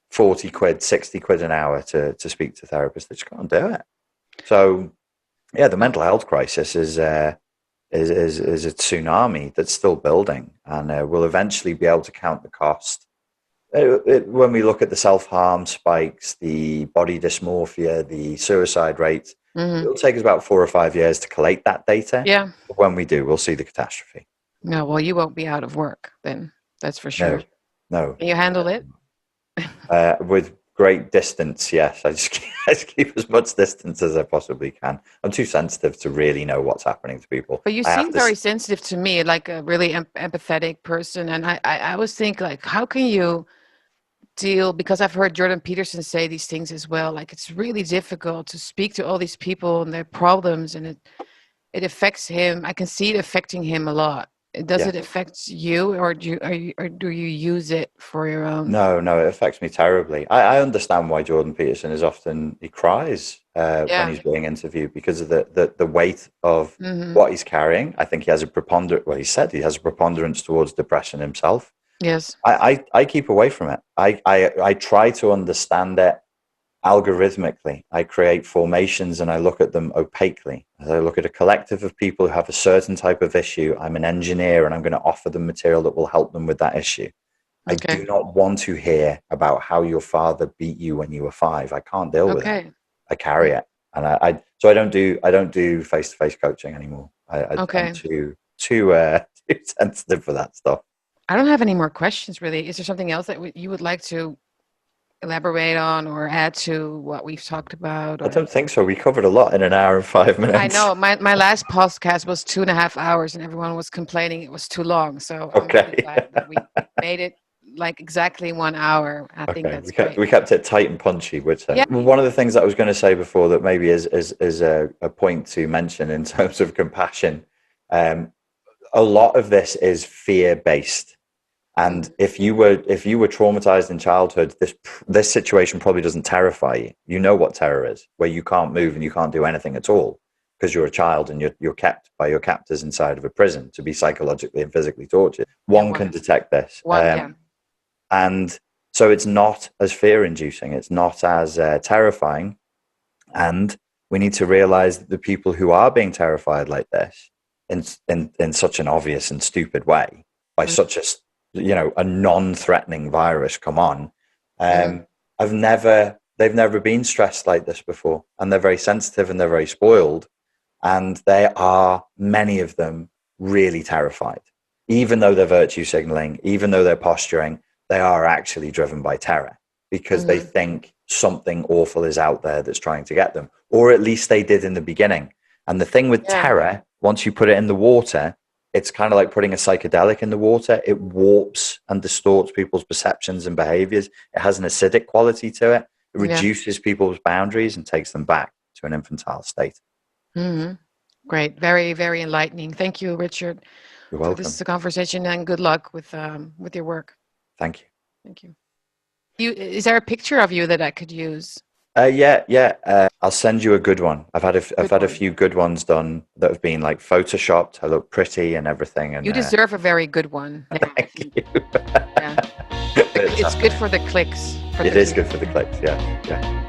[SPEAKER 2] 40 quid, 60 quid an hour to speak to therapists. They just can't do it. So yeah, the mental health crisis is a tsunami that's still building, and we'll eventually be able to count the cost. When we look at the self-harm spikes, the body dysmorphia, the suicide rates,
[SPEAKER 1] Mhm.
[SPEAKER 2] it'll take us about 4 or 5 years to collate that data.
[SPEAKER 1] Yeah.
[SPEAKER 2] But when we do, we'll see the catastrophe.
[SPEAKER 1] No, well, you won't be out of work then. That's for
[SPEAKER 2] No,
[SPEAKER 1] sure.
[SPEAKER 2] no.
[SPEAKER 1] Can you handle it?
[SPEAKER 2] With great distance, yes. I just keep as much distance as I possibly can. I'm too sensitive to really know what's happening to people.
[SPEAKER 1] But you
[SPEAKER 2] I have
[SPEAKER 1] seem
[SPEAKER 2] to.
[SPEAKER 1] very sensitive to me, like a really empathetic person. And I always think, like, how can you deal? Because I've heard Jordan Peterson say these things as well. Like, it's really difficult to speak to all these people and their problems, and it affects him. I can see it affecting him a lot. Does
[SPEAKER 2] Yeah.
[SPEAKER 1] it affect you, or do you use it for your own?
[SPEAKER 2] No, no, it affects me terribly. I understand why Jordan Peterson is often he cries when
[SPEAKER 1] Yeah.
[SPEAKER 2] he's being interviewed because of the weight of
[SPEAKER 1] Hmm.
[SPEAKER 2] what he's carrying. I think he has a preponderance. Well, he said he has a preponderance towards depression himself.
[SPEAKER 1] Yes.
[SPEAKER 2] I keep away from it. I try to understand it algorithmically. I create formations and I look at them opaquely. I look at a collective of people who have a certain type of issue. I'm an engineer and I'm going to offer them material that will help them with that issue. I do
[SPEAKER 1] Okay.
[SPEAKER 2] not want to hear about how your father beat you when you were 5. I can't deal with it.
[SPEAKER 1] Okay.
[SPEAKER 2] I carry it, and so I don't do face to face coaching anymore. I'm
[SPEAKER 1] Okay.
[SPEAKER 2] too too sensitive for that stuff.
[SPEAKER 1] I don't have any more questions, really. Is there something else that you would like to elaborate on or add to what we've talked about?
[SPEAKER 2] I
[SPEAKER 1] Or
[SPEAKER 2] don't think so. We covered a lot in an hour and 5 minutes.
[SPEAKER 1] I know my last podcast was 2.5 hours, and everyone was complaining it was too long. So I'm really
[SPEAKER 2] Okay.
[SPEAKER 1] glad that we made it like exactly 1 hour. I think
[SPEAKER 2] Okay,
[SPEAKER 1] that's great.
[SPEAKER 2] we kept it tight and punchy, which
[SPEAKER 1] Yeah.
[SPEAKER 2] one of the things that I was going to say before that maybe is a point to mention in terms of compassion. A lot of this is fear based, and if you were traumatized in childhood, this situation probably doesn't terrify you. You know what terror is, where you can't move and you can't do anything at all because you're a child and you're kept by your captors inside of a prison to be psychologically and physically tortured. One can detect this.
[SPEAKER 1] Yeah.
[SPEAKER 2] And so it's not as fear inducing, it's not as terrifying. And we need to realize that the people who are being terrified like this in such an obvious and stupid way by such a non-threatening virus come on, they've never been stressed like this before, and they're very sensitive and they're very spoiled, and they are, many of them, really terrified. Even though they're virtue signaling, even though they're posturing, they are actually driven by terror because they think something awful is out there that's trying to get them, or at least they did in the beginning. And the thing with terror, once you put it in the water, it's kind of like putting a psychedelic in the water. It warps and distorts people's perceptions and behaviors. It has an acidic quality to it. It reduces people's boundaries and takes them back to an infantile state.
[SPEAKER 1] Great. Very, very enlightening. Thank you, Richard,
[SPEAKER 2] You're
[SPEAKER 1] for
[SPEAKER 2] welcome.
[SPEAKER 1] this conversation, and good luck with your work.
[SPEAKER 2] Thank you.
[SPEAKER 1] Thank you. Is there a picture of you that I could use?
[SPEAKER 2] Yeah. I'll send you a good one. I've had a few good ones done that have been like photoshopped. I look pretty and everything. And
[SPEAKER 1] you deserve a very good one. Yeah,
[SPEAKER 2] thank you.
[SPEAKER 1] Yeah. It's good for the clicks.
[SPEAKER 2] It is good for the clicks. Yeah.